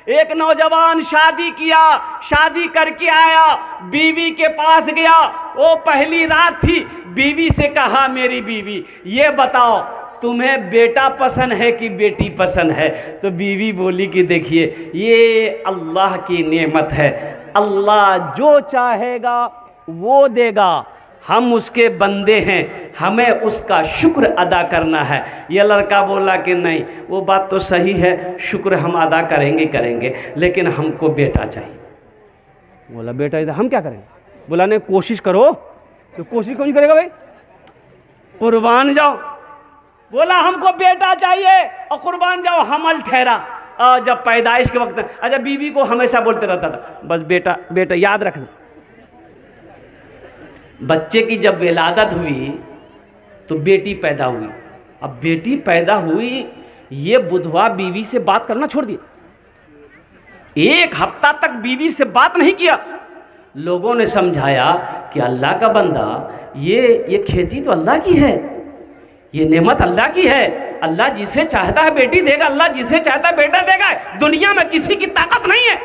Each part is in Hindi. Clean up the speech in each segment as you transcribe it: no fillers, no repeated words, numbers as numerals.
एक नौजवान शादी किया, शादी करके आया, बीवी के पास गया, वो पहली रात थी, बीवी से कहा मेरी बीवी ये बताओ तुम्हें बेटा पसंद है कि बेटी पसंद है? तो बीवी बोली कि देखिए ये अल्लाह की नेमत है, अल्लाह जो चाहेगा वो देगा, हम उसके बंदे हैं, हमें उसका शुक्र अदा करना है। ये लड़का बोला कि नहीं वो बात तो सही है, शुक्र हम अदा करेंगे, लेकिन हमको बेटा चाहिए। बोला बेटा इधर हम क्या करेंगे? बोला नहीं कोशिश करो। तो कोशिश क्यों नहीं करेगा भाई, कुर्बान जाओ। बोला हमको बेटा चाहिए और कुर्बान जाओ, हमल ठहरा। जब पैदाइश के वक्त, अच्छा बीवी को हमेशा बोलते रहता था बस बेटा बेटा, याद रखना। बच्चे की जब विलादत हुई तो बेटी पैदा हुई। अब बेटी पैदा हुई, ये बुधवा बीवी से बात करना छोड़ दिया, एक हफ्ता तक बीवी से बात नहीं किया। लोगों ने समझाया कि अल्लाह का बंदा, ये खेती तो अल्लाह की है, ये नेमत अल्लाह की है, अल्लाह जिसे चाहता है बेटी देगा, अल्लाह जिसे चाहता है बेटा देगा, दुनिया में किसी की ताकत नहीं है।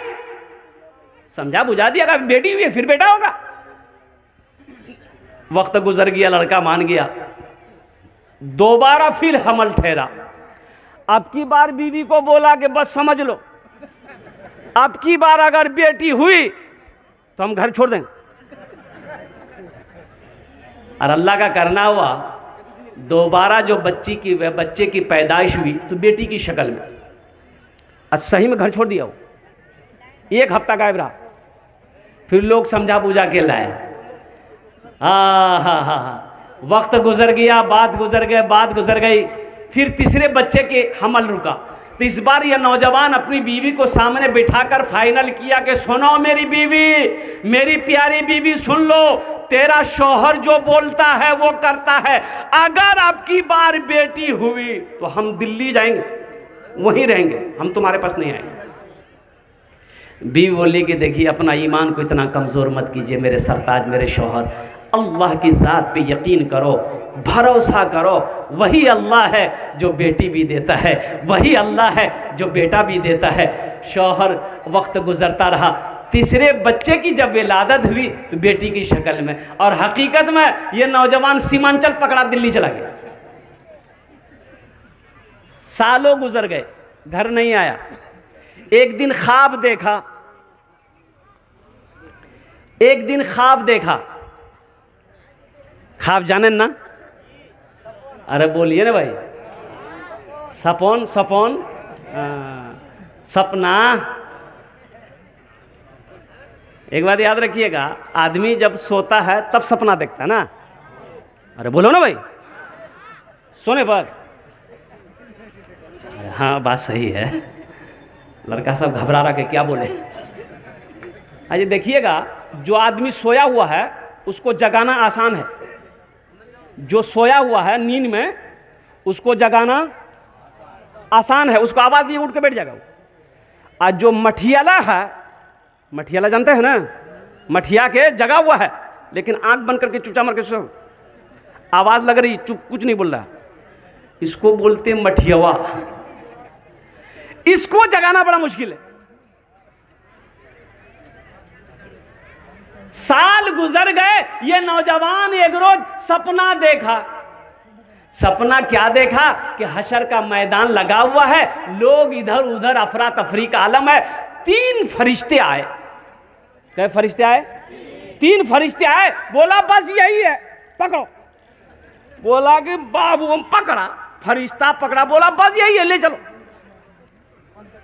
समझा बुझा दिया, अगर बेटी हुई है फिर बेटा होगा। वक्त गुजर गया, लड़का मान गया, दोबारा फिर हमल ठहरा। अब की बार बीवी को बोला कि बस समझ लो, अब की बार अगर बेटी हुई तो हम घर छोड़ देंगे। और अल्लाह का करना हुआ, दोबारा जो बच्चे की पैदाइश हुई तो बेटी की शक्ल में, आज सही में घर छोड़ दिया। वो एक हफ्ता गायब रहा, फिर लोग समझा बुझा के लाए। हाँ, वक्त गुजर गया, बात गुजर गई, फिर तीसरे बच्चे के हमल रुका। तो इस बार यह नौजवान अपनी बीवी को सामने बिठाकर फाइनल किया कि सुनो मेरी बीवी, मेरी प्यारी बीवी सुन लो, तेरा शौहर जो बोलता है वो करता है, अगर आपकी बार बेटी हुई तो हम दिल्ली जाएंगे, वहीं रहेंगे, हम तुम्हारे पास नहीं आएंगे। बीवी बोली कि देखिए अपना ईमान को इतना कमज़ोर मत कीजिए मेरे सरताज, मेरे शौहर, अल्लाह की ज़ात पे यकीन करो, भरोसा करो, वही अल्लाह है जो बेटी भी देता है, वही अल्लाह है जो बेटा भी देता है। शौहर वक्त गुजरता रहा, तीसरे बच्चे की जब विलादत हुई तो बेटी की शक्ल में, और हकीकत में ये नौजवान सीमांचल पकड़ा दिल्ली चला गया। सालों गुजर गए, घर नहीं आया। एक दिन ख्वाब देखा, ख्वाब जाने ना, अरे बोलिए ना भाई, सपन सपना। एक बात याद रखिएगा, आदमी जब सोता है तब सपना देखता है ना। अरे बोलो ना भाई, सोने पर। हाँ बात सही है, लड़का सब घबरा रहा कि क्या बोले। अरे देखिएगा, जो आदमी सोया हुआ है उसको जगाना आसान है, जो सोया हुआ है नींद में उसको जगाना आसान है, उसको आवाज़ दिए उठ के बैठ जाएगा। और जो मठियाला है, मठियाला जानते हैं ना, मठिया के जगा हुआ है लेकिन आंख बंद करके चुपचाप करके सो, आवाज़ लग रही, चुप, कुछ नहीं बोल रहा, इसको बोलते मठियावा। इसको जगाना बड़ा मुश्किल है। साल गुजर गए, ये नौजवान एक रोज सपना देखा। सपना क्या देखा कि हशर का मैदान लगा हुआ है, लोग इधर उधर अफरा तफरी का आलम है। 3 फरिश्ते आए। क्या फरिश्ते आए? 3 फरिश्ते आए। बोला बस यही है, पकड़ो। बोला कि बाबू हम पकड़ा, फरिश्ता पकड़ा, बोला बस यही है, ले चलो।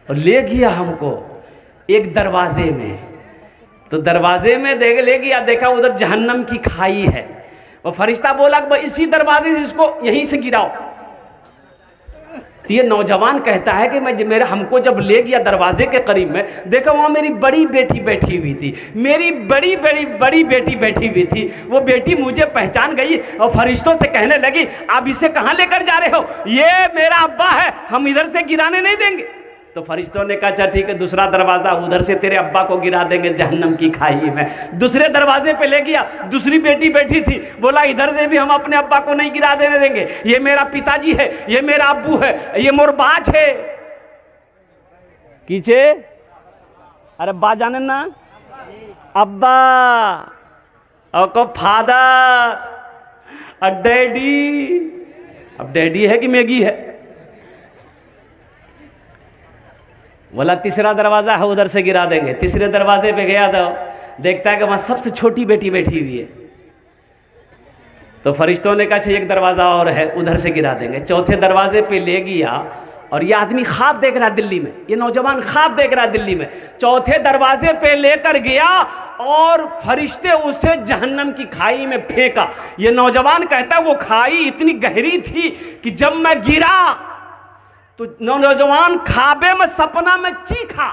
और ले गया हमको एक दरवाजे में, तो दरवाजे में ले गया, देखा उधर जहन्नम की खाई है। और फरिश्ता बोला कि इसी दरवाजे से इसको यहीं से गिराओ। तो ये नौजवान कहता है कि हमको जब ले गया दरवाजे के करीब में, देखा वहाँ मेरी बड़ी बेटी बैठी हुई थी, मेरी बड़ी बेटी बैठी हुई थी। वो बेटी मुझे पहचान गई और फरिश्तों से कहने लगी आप इसे कहाँ लेकर जा रहे हो? ये मेरा अब्बा है, हम इधर से गिराने नहीं देंगे। तो फरिश्तों ने कहा अच्छा ठीक है, दूसरा दरवाज़ा उधर से तेरे अब्बा को गिरा देंगे जहन्नम की खाई में। दूसरे दरवाजे पे ले गया, दूसरी बेटी बैठी थी, बोला इधर से भी हम अपने अब्बा को नहीं गिरा देने देंगे, ये मेरा पिताजी है, ये मेरा अब्बू है, ये मोर बाज है। कीचे अरे बा जाने ना, अब्बा और को फादर और डैडी। अब डैडी है कि मैगी है? बोला तीसरा दरवाजा है, उधर से गिरा देंगे। तीसरे दरवाजे पे गया तो देखता है कि वहां सबसे छोटी बेटी बैठी हुई है। तो फरिश्तों ने कहा एक दरवाजा और है, उधर से गिरा देंगे। चौथे दरवाजे पे ले गया और ये आदमी ख्वाब देख रहा है दिल्ली में, ये नौजवान ख्वाब देख रहा है दिल्ली में। चौथे दरवाजे पे लेकर गया और फरिश्ते उसे जहन्नम की खाई में फेंका। ये नौजवान कहता है वो खाई इतनी गहरी थी कि जब मैं गिरा तो नौजवान ख्वाबे में सपना में चीखा,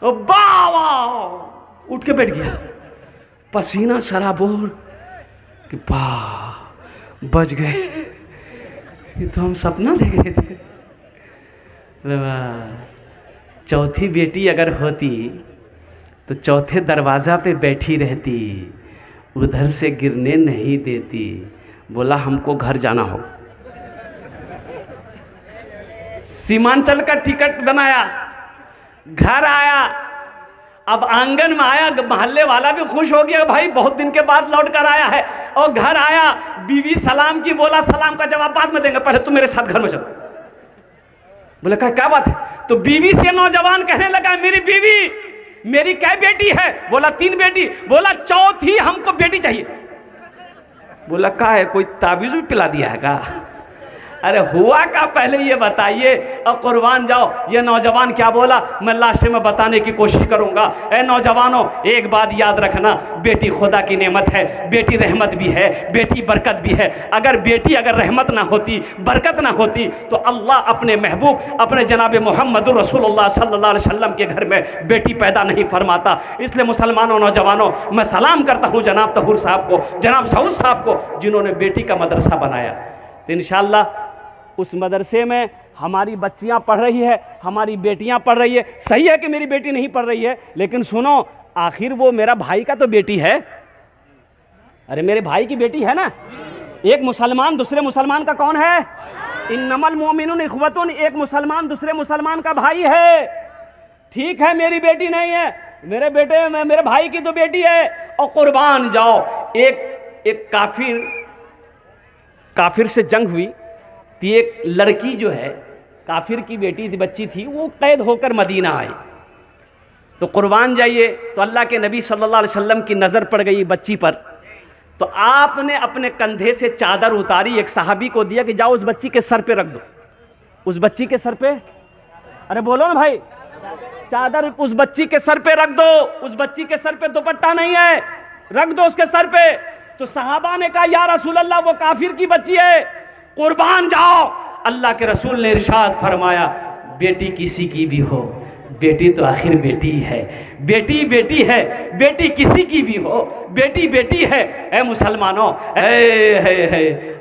वाह, उठ के बैठ गया, पसीना शराबोर कि वाह बच गए, ये तो हम सपना देख रहे थे। चौथी बेटी अगर होती तो चौथे दरवाजा पे बैठी रहती, उधर से गिरने नहीं देती। बोला हमको घर जाना हो। सीमांचल का टिकट बनाया, घर आया। अब आंगन में आया, मोहल्ले वाला भी खुश हो गया, भाई बहुत दिन के बाद लौट कर आया है। और घर आया, बीवी सलाम की, बोला सलाम का जवाब बाद में देंगे, पहले तुम मेरे साथ घर में चलो। बोले क्या बात है? तो बीवी से नौजवान कहने लगा मेरी बीवी, मेरी क्या बेटी है? बोला 3 बेटी। बोला चौथी हमको बेटी चाहिए। बोला क्या है, कोई ताबीज भी पिला दिया है क्या? अरे हुआ का पहले ये बताइए और कुर्बान जाओ। ये नौजवान क्या बोला मैं लास्ट में बताने की कोशिश करूंगा। ए नौजवानों, एक बात याद रखना, बेटी खुदा की नेमत है, बेटी रहमत भी है, बेटी बरकत भी है। अगर रहमत ना होती, बरकत ना होती तो अल्लाह अपने महबूब अपने जनाब मोहम्मद रसूलुल्लाह सल्लल्लाहु अलैहि वसल्लम के घर में बेटी पैदा नहीं फरमाता। इसलिए मुसलमानों, नौजवानों, मैं सलाम करता हूँ जनाब तहूर साहब को, जनाब सऊद साहब को, जिन्होंने बेटी का मदरसा बनाया। तो इंशाअल्लाह उस मदरसे में हमारी बच्चियां पढ़ रही है, हमारी बेटियां पढ़ रही है। सही है कि मेरी बेटी नहीं पढ़ रही है, लेकिन सुनो, आखिर वो मेरा भाई का तो बेटी है। अरे मेरे भाई की बेटी है ना। एक मुसलमान दूसरे मुसलमान का कौन है? इन्नमल मोमिनून इख्वतुन, एक मुसलमान दूसरे मुसलमान का भाई है। ठीक है मेरी बेटी नहीं है, मेरे बेटे मेरे भाई की तो बेटी है। और कुर्बान जाओ, एक काफिर से जंग हुई तो एक लड़की जो है काफिर की बेटी थी, बच्ची थी, वो कैद होकर मदीना आई। तो कुर्बान जाइए, तो अल्लाह के नबी सल्लल्लाहु अलैहि वसल्लम की नज़र पड़ गई बच्ची पर। तो आपने अपने कंधे से चादर उतारी, एक सहाबी को दिया कि जाओ उस बच्ची के सर पे रख दो। उस बच्ची के सर पे, अरे बोलो ना भाई, चादर उस बच्ची के सर पे रख दो। उस बच्ची के सर पे दुपट्टा नहीं है, रख दो उसके सर पे। तो सहाबा ने कहा या रसूल अल्लाह, वो काफिर की बच्ची है, कुर्बान जाओ। अल्लाह के रसूल ने इरशाद फरमाया, बेटी किसी की भी हो, बेटी तो आखिर बेटी है, बेटी बेटी है, बेटी किसी की भी हो, बेटी बेटी है। ए मुसलमानों,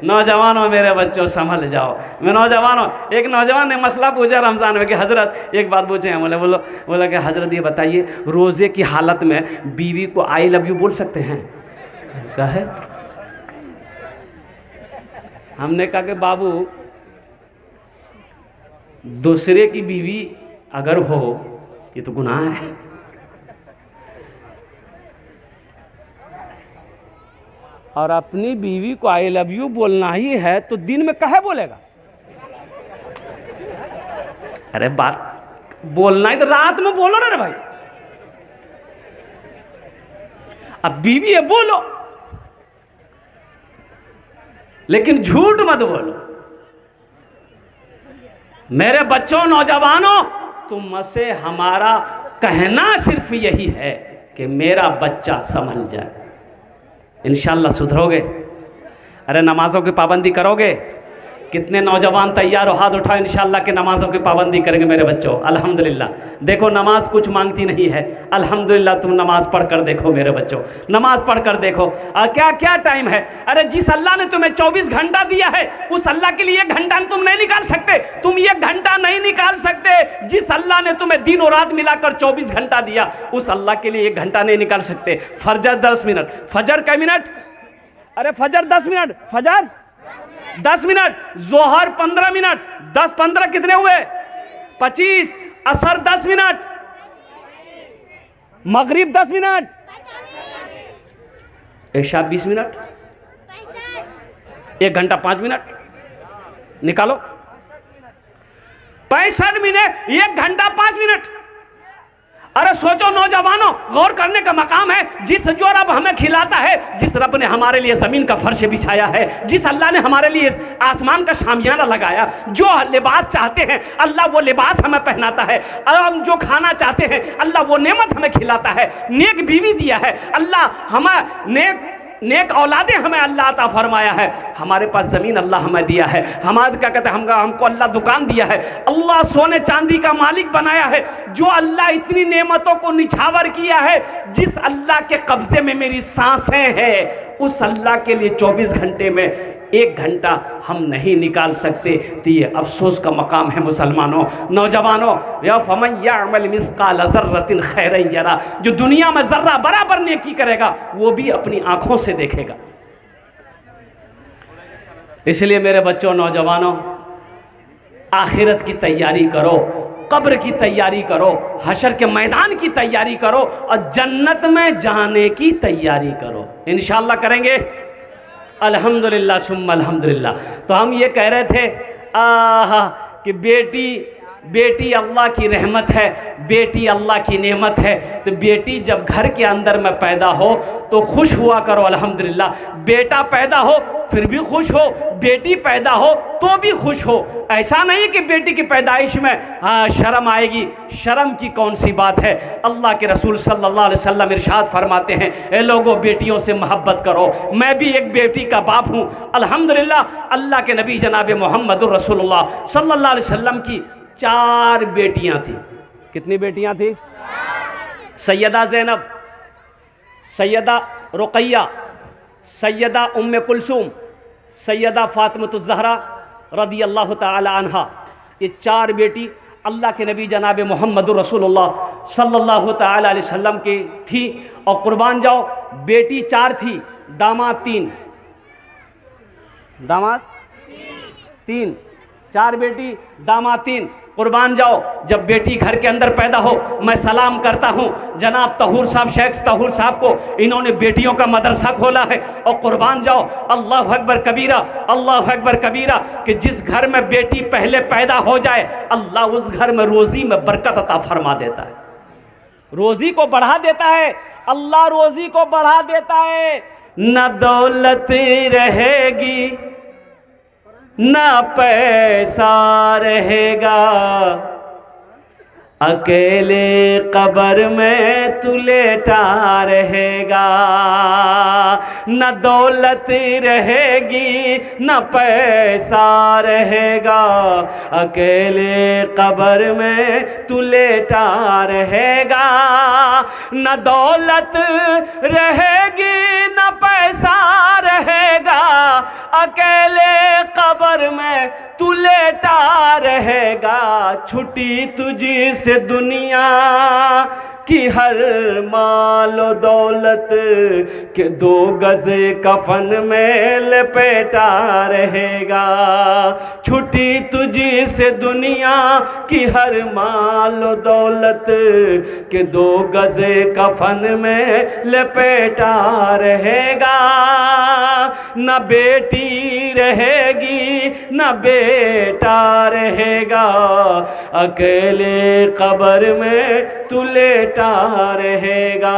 नौजवानों, मेरे बच्चों संभल जाओ। मैं नौजवानों, एक नौजवान ने मसला पूछा रमज़ान में कि हज़रत एक बात पूछे हैं। बोला कि हज़रत ये बताइए, रोज़े की हालत में बीवी को आई लव यू बोल सकते हैं? क्या है? हमने कहा कि बाबू, दूसरे की बीवी अगर हो ये तो गुनाह है। और अपनी बीवी को आई लव यू बोलना ही है तो दिन में कहे बोलेगा? अरे बात बोलना ही तो रात में बोलो ना रे भाई। अब बीवी है बोलो, लेकिन झूठ मत बोलो। मेरे बच्चों, नौजवानों, तुम से हमारा कहना सिर्फ यही है कि मेरा बच्चा संभल जाए। इंशाअल्लाह सुधरोगे? अरे नमाजों की पाबंदी करोगे? कितने नौजवान तैयार हो? हाथ उठाओ। इंशाअल्लाह के नमाजों की पाबंदी करेंगे मेरे बच्चों। अल्हम्दुलिल्लाह। देखो नमाज कुछ मांगती नहीं है। अल्हम्दुलिल्लाह, तुम नमाज पढ़ कर देखो मेरे बच्चों, नमाज पढ़ कर देखो। क्या क्या टाइम है? अरे जिस अल्लाह ने तुम्हें 24 घंटा दिया है, उस अल्लाह के लिए 1 घंटा तुम नहीं निकाल सकते। तुम 1 घंटा नहीं निकाल सकते। जिस अल्लाह ने तुम्हें दिन और रात मिलाकर 24 घंटा दिया, उस अल्लाह के लिए 1 घंटा नहीं निकाल सकते। फजर 10 मिनट, फजर कै मिनट? अरे फजर 10 मिनट, फजर 10 मिनट, जोहर 15 मिनट, 10-15 कितने हुए? 25। असर 10 मिनट, मगरिब 10 मिनट, ऐशा 20 मिनट, 1 घंटा 5 मिनट, निकालो 65 मिनट, 1 घंटा 5 मिनट। अरे सोचो नौजवानों, गौर करने का मकाम है। जिस जो रब हमें खिलाता है, जिस रब ने हमारे लिए जमीन का फर्श बिछाया है, जिस अल्लाह ने हमारे लिए आसमान का शामियाना लगाया, जो लिबास चाहते हैं अल्लाह वो लिबास हमें पहनाता है, और हम जो खाना चाहते हैं अल्लाह वो नेमत हमें खिलाता है। नेक बीवी दिया है अल्लाह, हमें नेक औलादे हमें अल्लाह अता फरमाया है, हमारे पास ज़मीन अल्लाह हमें दिया है, हमारे क्या कहते हैं हमको अल्लाह दुकान दिया है, अल्लाह सोने चांदी का मालिक बनाया है। जो अल्लाह इतनी नेमतों को निछावर किया है, जिस अल्लाह के कब्जे में मेरी सांसें हैं, उस अल्लाह के लिए 24 घंटे में 1 घंटा हम नहीं निकाल सकते। तो ये अफसोस का मकाम है मुसलमानों, नौजवानों। या फमन यअमल मिस्काल ज़र्रतिन खैरन यरा, जो दुनिया में जर्रा बराबर नेकी करेगा वो भी अपनी आंखों से देखेगा। इसलिए मेरे बच्चों, नौजवानों, आखिरत की तैयारी करो, कब्र की तैयारी करो, हशर के मैदान की तैयारी करो, और जन्नत में जाने की तैयारी करो। इंशाअल्लाह करेंगे, अल्हम्दुलिल्लाह सुम्मा अल्हम्दुलिल्लाह। तो हम ये कह रहे थे कि बेटी अल्लाह की रहमत है, बेटी अल्लाह की नेमत है। तो बेटी जब घर के अंदर में पैदा हो तो खुश हुआ करो, अल्हम्दुलिल्लाह। बेटा पैदा हो फिर भी खुश हो, बेटी पैदा हो तो भी खुश हो। ऐसा नहीं कि बेटी की पैदाइश में शर्म आएगी, शर्म की कौन सी बात है। अल्लाह के रसूल सल्लल्लाहु अलैहि वसल्लम इरशाद फरमाते हैं, ए लोगों, बेटियों से मोहब्बत करो। मैं भी एक बेटी का बाप हूँ, अल्हम्दुलिल्लाह। अल्लाह के नबी जनाब मोहम्मदुर रसूलुल्लाह सल्लल्लाहु अलैहि वसल्लम की 4 बेटियाँ थी। कितनी बेटियाँ थी? सैयदा ज़ैनब, सैयदा रुक़ैया, सैयदा उम्मे कुलसूम, सैयदा फ़ातिमतुज़ ज़हरा रदी अल्लाह ताला अन्हा। ये 4 बेटी अल्लाह के नबी जनाब मोहम्मदुर रसूलुल्लाह सल्लल्लाहु ताला अलैहि वसल्लम की थी। और कुर्बान जाओ, बेटी 4 थी, दामाद 3, दामाद 3, 4 बेटी दामाद 3। कुर्बान जाओ, जब बेटी घर के अंदर पैदा हो, मैं सलाम करता हूँ जनाब तहूर साहब, शेख तहूर साहब को, इन्होंने बेटियों का मदरसा खोला है। और कुर्बान जाओ, अल्लाह अकबर कबीरा, अल्लाह अकबर कबीरा, कि जिस घर में बेटी पहले पैदा हो जाए अल्लाह उस घर में रोज़ी में बरकत अता फरमा देता है, रोज़ी को बढ़ा देता है, अल्लाह रोज़ी को बढ़ा देता है। न दौलत रहेगी ना पैसा रहेगा, अकेले कब्र में तू लेटा रहेगा। न दौलत रहेगी न पैसा रहेगा, अकेले कब्र में तू लेटा रहेगा। न दौलत रहेगी न पैसा रहेगा, अकेले कब्र में तू लेटा रहेगा। छुट्टी तुझी से दुनिया की हर माल और दौलत के 2 गज कफन में लपेटा रहेगा। छुट्टी तुझी से दुनिया की हर माल और दौलत के 2 गज कफन में लपेटा रहेगा। न बेटी रहेगी न बेटा रहेगा, अकेले कब्र में तू लेटा रहेगा।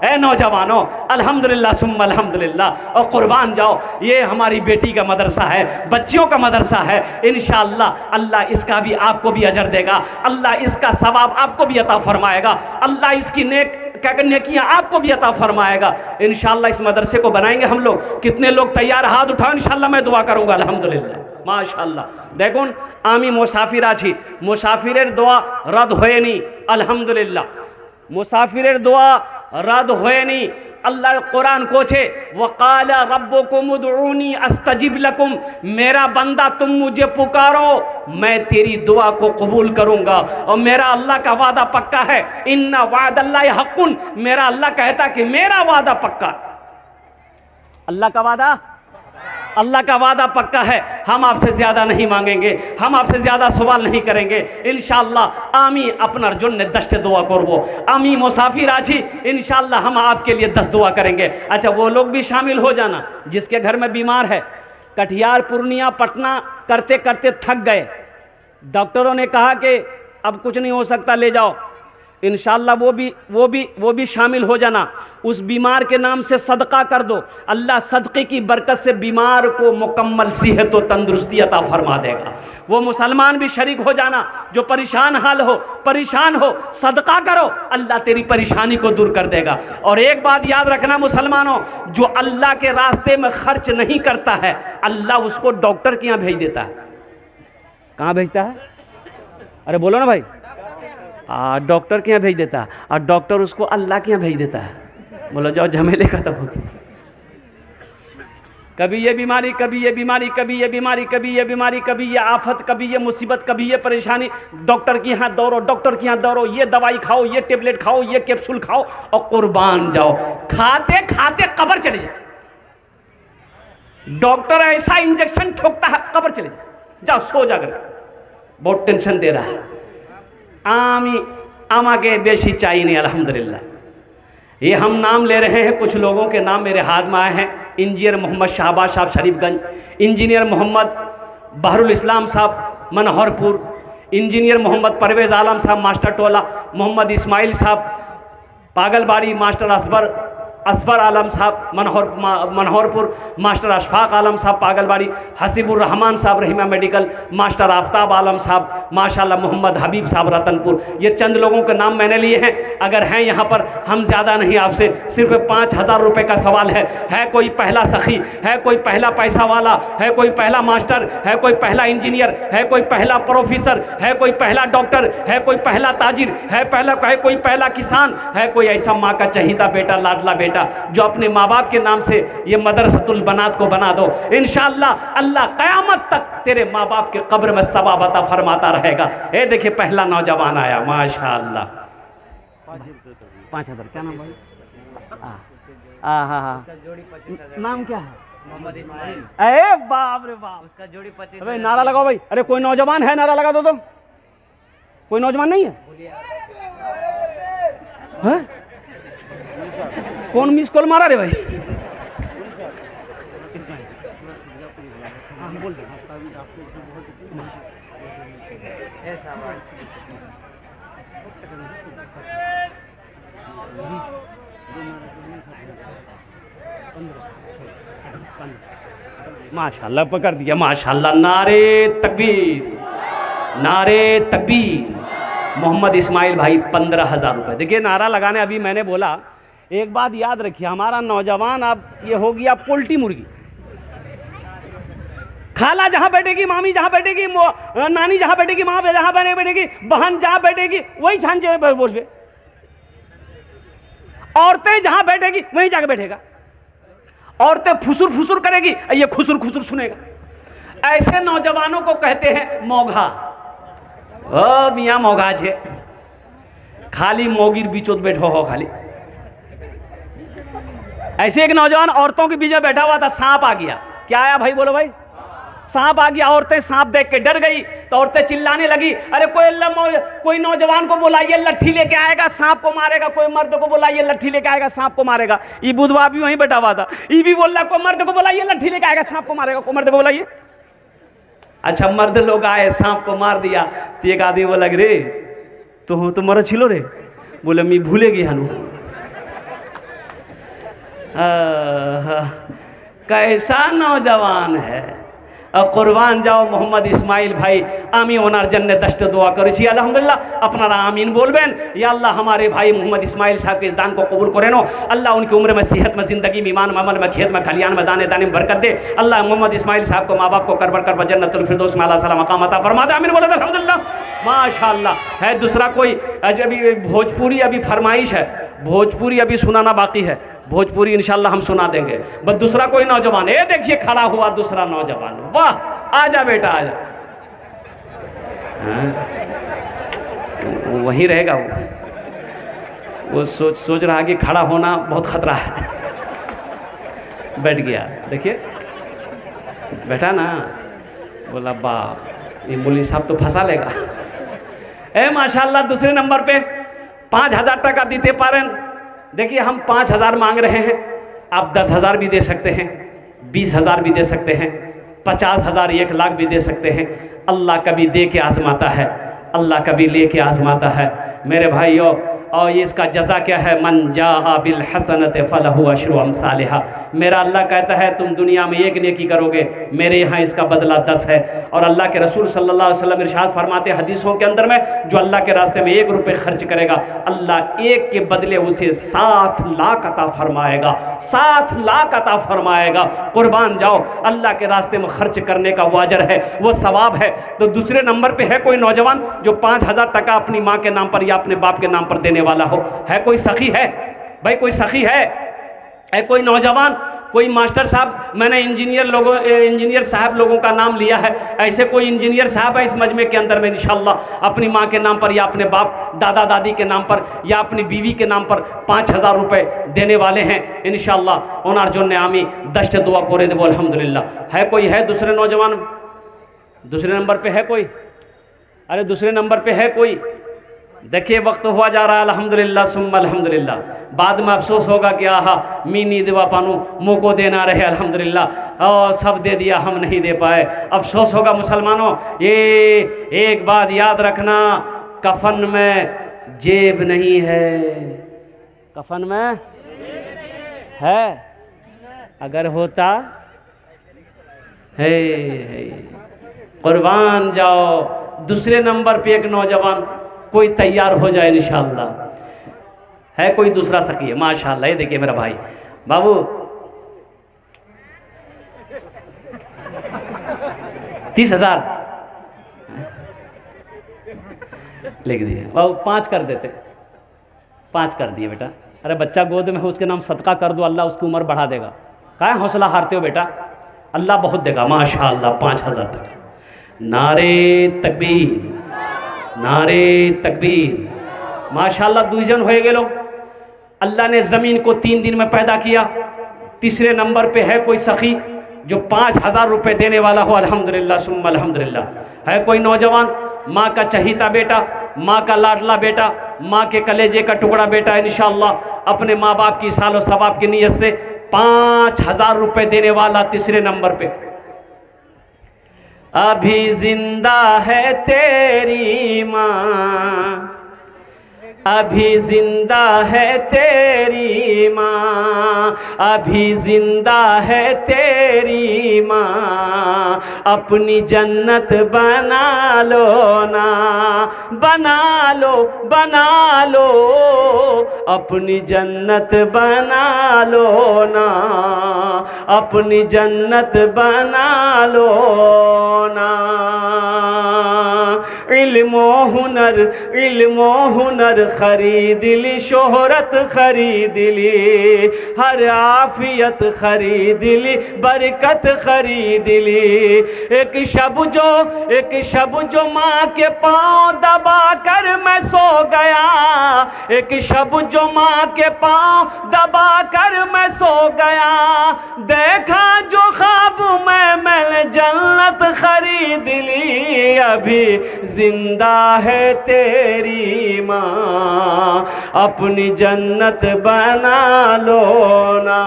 ए नौजवानों, अल्हम्दुलिल्लाह सुम्मा अल्हम्दुलिल्लाह। और कुर्बान जाओ, ये हमारी बेटी का मदरसा है, बच्चियों का मदरसा है। इंशाअल्लाह अल्लाह इसका भी आपको भी अजर देगा, अल्लाह इसका सवाब आपको भी अता फरमाएगा, अल्लाह इसकी नेकियां आपको भी अता फरमाएगा। इंशाअल्लाह इस मदरसे को बनाएंगे हम लोग। कितने लोग तैयार? हाथ उठाओ, इंशाअल्लाह मैं दुआ करूँगा। अल्हम्दुलिल्लाह, माशाअल्लाह। देखुन आमी मुसाफिर आছি, मुसाफिरेर দোয়া रद्द হয়নি, अल्हम्दुलिल्लाह। मुसाफिरेर দোয়া रद्द হয়নি। अल्लाह कुरान कोचे, वक़ाल रब्बुकुम उदऊनी अस्तजिब लकुम, मेरा बंदा तुम मुझे पुकारो मैं तेरी दुआ को कबूल करूँगा। और मेरा अल्लाह का वादा पक्का है, इन्ना वादल्लाहि हक़्क़ुन, मेरा अल्लाह कहता कि मेरा वादा पक्का। अल्लाह का वादा, अल्लाह का वादा पक्का है, हम आपसे ज़्यादा नहीं मांगेंगे, हम आपसे ज़्यादा सवाल नहीं करेंगे इंशाअल्लाह। आमी अपनार जन्य 10 दुआ करबो, आमी मुसाफिर आছি इंशाअल्लाह, हम आपके लिए 10 दुआ करेंगे। अच्छा, वो लोग भी शामिल हो जाना जिसके घर में बीमार है। कटिहार, पूर्णिया, पटना करते करते थक गए, डॉक्टरों ने कहा कि अब कुछ नहीं हो सकता, ले जाओ। इंशाअल्लाह वो भी शामिल हो जाना। उस बीमार के नाम से सदका कर दो, अल्लाह सदक़े की बरकत से बीमार को मुकम्मल सेहत व तंदुरुस्ती अता फरमा देगा। वो मुसलमान भी शरीक हो जाना जो परेशान हाल हो, परेशान हो, सदका करो, अल्लाह तेरी परेशानी को दूर कर देगा। और एक बात याद रखना मुसलमानों, जो अल्लाह के रास्ते में खर्च नहीं करता है, अल्लाह उसको डॉक्टर के यहाँ भेज देता है। कहाँ भेजता है? अरे बोलो ना भाई। डॉक्टर के यहाँ भेज देता है, और डॉक्टर उसको अल्लाह के यहाँ भेज देता है। बोलो जाओ, झमेले खत्म हो गए। कभी ये बीमारी, कभी ये बीमारी, कभी ये बीमारी, कभी ये बीमारी, कभी ये आफत, कभी ये मुसीबत, कभी ये परेशानी। डॉक्टर के यहाँ दौड़ो, डॉक्टर के यहाँ दौड़ो, ये दवाई खाओ, ये टेबलेट खाओ, ये कैप्सूल खाओ, और कुर्बान जाओ। खाते खाते कब्र चले जाओ। डॉक्टर ऐसा इंजेक्शन ठोकता है, कब्र चले जाओ, जाओ सो जाकर, बहुत टेंशन दे रहा है। आमाके बेशी चाहिए नहीं अल्हम्दुलिल्लाह। ये हम नाम ले रहे हैं, कुछ लोगों के नाम मेरे हाथ में आए हैं। इंजीनियर मोहम्मद शाहबाज साहब शरीफगंज, इंजीनियर मोहम्मद बहरुल इस्लाम साहब मनोहरपुर, इंजीनियर मोहम्मद परवेज़ आलम साहब मास्टर टोला, मोहम्मद इस्माइल साहब पागलबाड़ी, मास्टर असफर आलम साहब मनोहरपुर, मास्टर अशफाक आलम साहब पागलबाड़ी, हसीबुर रहमान साहब रहीमा मेडिकल, मास्टर आफ्ताब आलम साहब माशाल्लाह, मोहम्मद हबीब साहब रतनपुर। ये चंद लोगों के नाम मैंने लिए हैं। अगर हैं यहाँ पर, हम ज़्यादा नहीं, आपसे सिर्फ 5000 रुपये का सवाल है कोई पहला सखी, है कोई पहला पैसा वाला, है कोई पहला मास्टर, है कोई पहला इंजीनियर, है कोई पहला प्रोफेसर, है कोई पहला डॉक्टर, है कोई पहला ताजिर, है कोई पहला किसान, है कोई ऐसा माँ का चहीता बेटा, लाडला बेटा जो अपने माँ बाप के नाम से ये मदरसतुल बनात को बना दो। इंशाअल्लाह अल्लाह क़यामत तक तेरे माँ बाप के कब्र में सवाब अता फरमाता रहेगा। ये देखिए पहला नौजवान आया माशाअल्लाह। 5000 क्या नाम भाई? हाँ, नाम क्या है? मोहम्मद इस्माइल। अरे बाप रे बाप, उसका जोड़ी 25। अरे नारा लगाओ भाई। अरे कोई नौजवान है, नारा लगा दो। तो कोई नौजवान नहीं है? कौन मिस कॉल मारा रे भाई? माशाल्लाह पकड़ दिया, माशाल्लाह। नारे तकबीर, नारे तकबीर। मोहम्मद इस्माइल भाई 15,000 रुपये। देखिए नारा लगाने, अभी मैंने बोला, एक बात याद रखिए, हमारा नौजवान अब ये हो गया पोल्ट्री मुर्गी। खाला जहाँ बैठेगी, मामी जहाँ बैठेगी, नानी जहाँ बैठेगी, माँ जहाँ बैठेगी, बहन जहाँ बैठेगी, वही छान बोल पे। औरतें जहाँ बैठेगी वहीं जाके बैठेगा। औरतें फुसुर फुसुर करेगी, ये खुसुर खुसुर सुनेगा। ऐसे नौजवानों को कहते हैं मौघा। ओ मियाँ मौघा छे, खाली मोगिर बीचोत बैठो हो खाली। ऐसे एक नौजवान औरतों के बीच में बैठा हुआ था, सांप आ गया। क्या आया भाई? बोलो भाई। सांप आ गया। औरतें सांप देख के डर गई, तो औरतें चिल्लाने लगी, अरे कोई नौजवान को बुलाइए, लट्ठी लेके आएगा, सांप को मारेगा। कोई मर्द को बुलाइए, लट्ठी लेके आएगा, सांप को मारेगा। ये बुधवा भी वहीं बैठा हुआ था, ये भी बोल रहा कोई मर्द को बुलाइए, लट्ठी लेके आएगा, सांप को मारेगा। कोई मर्द को बुलाइए। अच्छा, मर्द लोग आए, सांप को मार दिया। तो एक आदमी बोला, रे तो तुम्हारा छिलो रे? बोले मैं भूले गई हनु। कैसा नौजवान है। कुर्बान जाओ मोहम्मद इस्माइल भाई। आमी ओनार जन्ने 10 दुआ करेছি अल्हम्दुलिल्लाह। अपनारा आमीन बोलबेन। या अल्लाह हमारे भाई मोहम्मद इस्माइल साहब के इस दान को कबूल करें नो। अल्लाह उनकी उम्र में, सेहत में, ज़िंदगी में, ईमान में, अमल में, खेत में, खलियान में, दाने दाने में बरकत दे। अल्लाह मोहम्मद इस्माइल साहब को, माँ बाप को कर जन्नतुल फिरदौस में अल्लाह सलाम मकाम अता फरमा दे। आमीन बोलो अल्हम्दुलिल्लाह। माशाअल्लाह। है दूसरा कोई अभी भोजपुरी अभी फरमाइश है, भोजपुरी अभी सुनाना बाकी है। भोजपुरी इंशाल्लाह हम सुना देंगे। बस दूसरा कोई नौजवान, ये देखिए खड़ा हुआ दूसरा नौजवान। वाह, आजा बेटा आजा। वहीं रहेगा वो सोच रहा कि खड़ा होना बहुत खतरा है। बैठ गया। देखिए बैठा ना, बोला बाप ये मौलवी साहब तो फंसा लेगा। ए माशाल्लाह दूसरे नंबर पे 5,000 टका दीते पारें। देखिए हम 5,000 मांग रहे हैं, आप 10,000 भी दे सकते हैं, 20,000 भी दे सकते हैं, 50,000 1 लाख भी दे सकते हैं। अल्लाह कभी दे के आजमाता है, अल्लाह कभी ले के आजमाता है मेरे भाइयों। और इसका जज़ा क्या है, मन जा बिल हसनत फलहु अशरु अमसालिहा। मेरा अल्लाह कहता है तुम दुनिया में एक नेकी करोगे, मेरे यहाँ इसका बदला 10 है। और अल्लाह के रसूल सल्लल्लाहु अलैहि वसल्लम इरशाद फरमाते हदीसों के अंदर में, जो अल्लाह के रास्ते में 1 रुपये खर्च करेगा, अल्लाह 1 के बदले उसे 7 लाख अता फरमाएगा, 7 लाख अता फरमाएगा। कुर्बान जाओ, अल्लाह के रास्ते में खर्च करने का वो अजर है, वो सवाब है। तो दूसरे नंबर पर है कोई नौजवान जो 5,000 टका अपनी माँ के नाम पर या अपने बाप के नाम पर देने वाला हो? है कोई सखी? है भाई कोई सखी है कोई नौजवान, कोई मास्टर साहब? मैंने इंजीनियर साहब लोगों का नाम लिया है, ऐसे कोई इंजीनियर साहब है इस मजमे के अंदर में इंशाअल्लाह अपनी माँ के नाम पर या अपने बाप दादा दादी के नाम पर या अपनी बीवी के नाम पर 5,000 रुपये देने वाले हैं इंशाअल्लाह। ओनार जोन्ने आमी दश्त दुआ करे देबो अल्हम्दुलिल्लाह। है कोई? है दूसरे नौजवान? दूसरे नंबर पे है कोई? अरे दूसरे नंबर पे है कोई? देखिए वक्त हुआ जा रहा है, अल्हम्दुलिल्लाह सुम्मा अल्हम्दुलिल्लाह। बाद में अफसोस होगा कि आहा मीनी देवा पानू मुँह को देना रहे, अल्हम्दुलिल्लाह और सब दे दिया हम नहीं दे पाए। अफसोस होगा मुसलमानों। ये एक बात याद रखना, कफन में जेब नहीं है, कफन में है, अगर होता है। कुर्बान जाओ। दूसरे नंबर पे एक नौजवान कोई तैयार हो जाए इंशाअल्लाह। है कोई दूसरा सखी? है माशाअल्लाह। ये देखिए मेरा भाई बाबू 30,000 लिख दिए बाबू, 5 कर देते, 5 कर दिए बेटा। अरे बच्चा गोद में हो, उसके नाम सदका कर दो, अल्लाह उसकी उम्र बढ़ा देगा। क्या हौसला हारते हो बेटा, अल्लाह बहुत देगा माशाअल्लाह। 5,000 टका। नारे तकबीर, नारे तकबीर। माशाअल्लाह दुईजन हो गेलो। अल्लाह ने ज़मीन को 3 दिन में पैदा किया। तीसरे नंबर पे है कोई सखी जो 5,000 रुपये देने वाला हो, अल्हम्दुलिल्लाह सुम्मा अल्हम्दुलिल्लाह। है कोई नौजवान, माँ का चहीता बेटा, माँ का लाडला बेटा, माँ के कलेजे का टुकड़ा बेटा, इंशाअल्लाह अपने माँ बाप की सालो सवाब की नीयत से 5,000 रुपये देने वाला तीसरे नंबर पे। अभी जिंदा है तेरी माँ, अभी जिंदा है तेरी माँ, अभी जिंदा है तेरी माँ, अपनी जन्नत बना लो ना, बना लो, बना लो, अपनी जन्नत बना लो ना, अपनी जन्नत बना लो ना। इल्मो हुनर, इल्मो हुनर खरीद ली, शोहरत खरीद ली, हर आफियत खरीद ली, बरकत खरीद ली। एक शब जो माँ के पाँव दबा कर मैं सो गया, एक शब जो माँ के पाँव दबा कर मैं सो गया, देखा जो ख्वाब मैंने जन्नत खरीद ली, अभी जिंदा है तेरी माँ, अपनी जन्नत बना लो ना।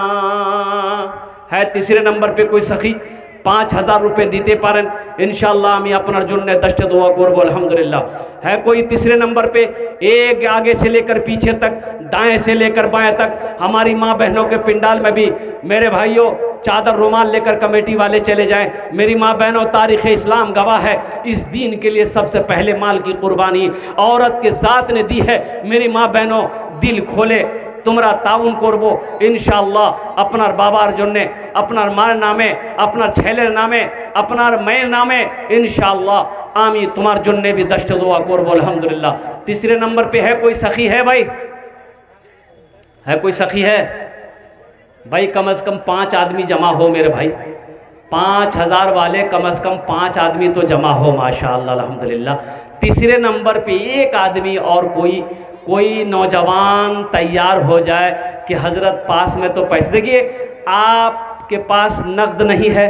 है तीसरे नंबर पे कोई सखी 5,000 रुपये दीते पारें इंशाअल्लाह আমি আপনার জন্য दस्ट दुआ করব अल्हम्दुलिल्लाह। है कोई तीसरे नंबर पे? एक आगे से लेकर पीछे तक, दाएं से लेकर बाएं तक हमारी माँ बहनों के पिंडाल में भी मेरे भाइयों चादर रुमाल लेकर कमेटी वाले चले जाएं। मेरी माँ बहनों तारीख़ इस्लाम गवाह है, इस दीन के लिए सबसे पहले माल की कुर्बानी औरत के ज़ात ने दी है। मेरी माँ बहनों दिल खोले তোমরা তাউন করব ইনশাআল্লাহ আপনার বাবার জন্য, আপনার মার নামে, আপনার ছেলের নামে, আপনার মেয়ের নামে ইনশাআল্লাহ আমি তোমার জন্য भी दस्ट दुआ করব अल्हम्दुलिल्लाह। तीसरे नंबर पे है कोई सखी? है भाई, है कोई सखी? है भाई कम से कम 5 आदमी जमा हो मेरे भाई, 5,000 वाले कम से कम 5 आदमी तो जमा हो माशाअल्लाह अल्हम्दुलिल्लाह। तीसरे नंबर पे एक आदमी और कोई नौजवान तैयार हो जाए कि हज़रत पास में तो पैसे, देखिए आपके पास नकद नहीं है,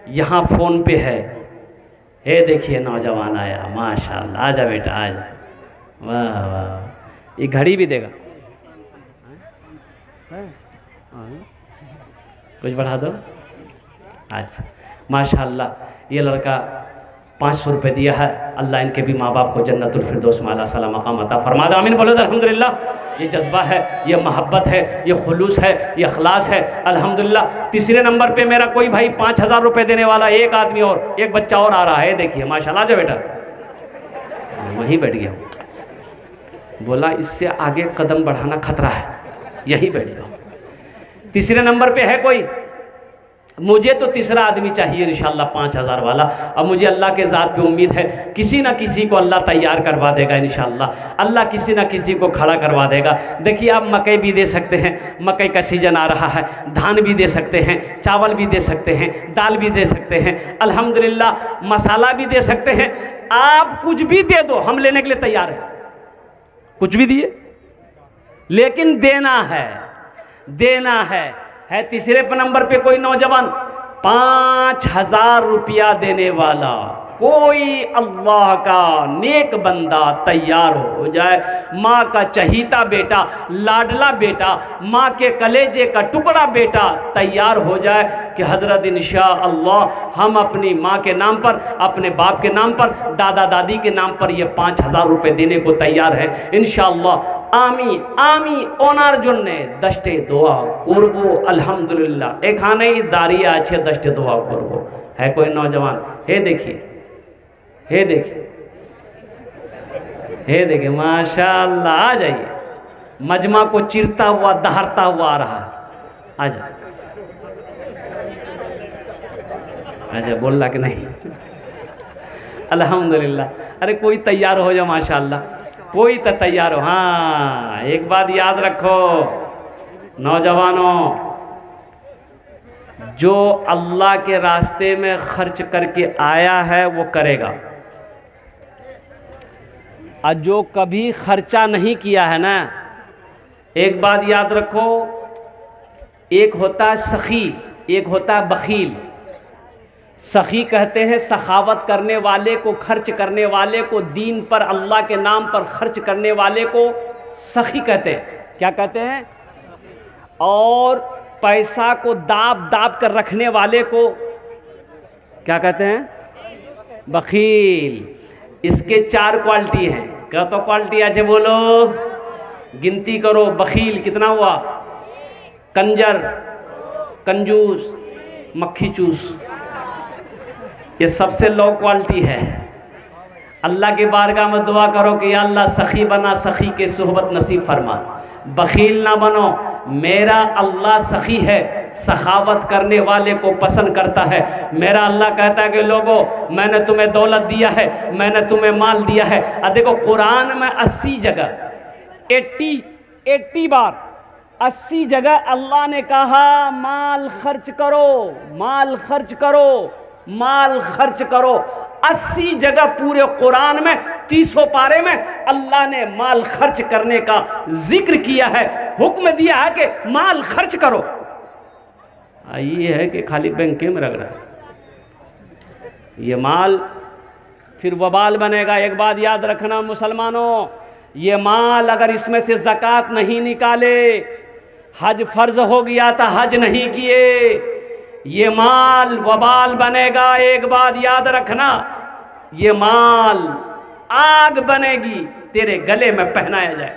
यहाँ फ़ोन पे है। ये देखिए नौजवान आया, माशाल्लाह, आजा बेटा आजा, वाह वाह। ये घड़ी भी देगा, कुछ बढ़ा दो। अच्छा माशाल्लाह, ये लड़का 500 रुपये दिया है। अल्लाह इनके भी माँ बाप को जन्नतुल फिरदौस में आला सला मकाम अता फरमा दे, आमीन बोलो अल्हम्दुलिल्लाह। ये जज्बा है, ये मोहब्बत है, ये खुलूस है, ये अखलास है, अल्हम्दुलिल्लाह। तीसरे नंबर पे मेरा कोई भाई 5000 रुपये देने वाला, एक आदमी और, एक बच्चा और आ रहा है, देखिए माशाल्लाह। आजा बेटा, वहीं बैठ गया, बोला इससे आगे कदम बढ़ाना खतरा है, यहीं बैठ जाओ। तीसरे नंबर पे है कोई, मुझे तो तीसरा आदमी चाहिए इंशाअल्लाह 5000 वाला। अब मुझे अल्लाह के ज़ात पे उम्मीद है किसी ना किसी को अल्लाह तैयार करवा देगा इंशाअल्लाह, अल्लाह किसी ना किसी को खड़ा करवा देगा। देखिए आप मकई भी दे सकते हैं, मकई का सीजन आ रहा है, धान भी दे सकते हैं, चावल भी दे सकते हैं, दाल भी दे सकते हैं, अल्हम्दुलिल्लाह मसाला भी दे सकते हैं। आप कुछ भी दे दो, हम लेने के लिए तैयार हैं। कुछ भी दिए, लेकिन देना है, देना है। तीसरे नंबर पे कोई नौजवान 5000 रुपया देने वाला, कोई अल्लाह का नेक बंदा तैयार हो जाए, माँ का चहीता बेटा, लाडला बेटा, माँ के कलेजे का टुकड़ा बेटा तैयार हो जाए कि हज़रत इंशाअल्लाह हम अपनी माँ के नाम पर, अपने बाप के नाम पर, दादा दादी के नाम पर ये 5000 रुपये देने को तैयार है इंशाअल्लाह। आमी आमी ओनार জন্যে 10टे দোয়া করব আলহামদুলিল্লাহ। এখানেই দাঁড়িয়ে আছে 10टे দোয়া করব। है कोई नौजवान? हे देखिए, हे देखिए, हे देखिए माशाअल्लाह। आ जाइए, मजमा को चिरता हुआ दहाड़ता हुआ आ रहा है, आ जाए। अच्छा बोल रहा कि नहीं? अल्हम्दुलिल्लाह। अरे कोई तैयार हो जाओ माशाअल्लाह, कोई तो तैयार हो। हाँ एक बात याद रखो नौजवानों, जो अल्लाह के रास्ते में खर्च करके आया है वो करेगा, और जो कभी खर्चा नहीं किया है ना, एक बात याद रखो, एक होता है सखी, एक होता है बखील। सखी कहते हैं सखावत करने वाले को, खर्च करने वाले को, दीन पर अल्लाह के नाम पर खर्च करने वाले को सखी कहते हैं। क्या कहते हैं? और पैसा को दाब दाब कर रखने वाले को क्या कहते हैं? बखील। इसके 4 क्वालिटी हैं। क्या तो क्वालिटी आज बोलो, गिनती करो। बखील कितना हुआ? कंजर, कंजूस, मक्खी चूस, ये सबसे लो क्वालिटी है। अल्लाह के बारगाह में दुआ करो कि या अल्लाह सखी बना, सखी के सोहबत नसीब फरमा। बखील ना बनो। मेरा अल्लाह सखी है, सखावत करने वाले को पसंद करता है। मेरा अल्लाह कहता है कि लोगों मैंने तुम्हें दौलत दिया है, मैंने तुम्हें माल दिया है। अब देखो कुरान में 80 जगह 80 बार 80 जगह अल्लाह ने कहा माल खर्च करो, माल खर्च करो, माल खर्च करो। 80 जगह पूरे कुरान में 30 पारे में अल्लाह ने माल खर्च करने का जिक्र किया है, हुक्म दिया है कि माल खर्च करो। ये है कि खाली बैंक में रख रहा है, ये माल फिर वबाल बनेगा। एक बात याद रखना मुसलमानों, ये माल अगर इसमें से ज़कात नहीं निकाले, हज फर्ज हो गया था हज नहीं किए, ये माल वबाल बनेगा। एक बात याद रखना, ये माल आग बनेगी, तेरे गले में पहनाया जाए।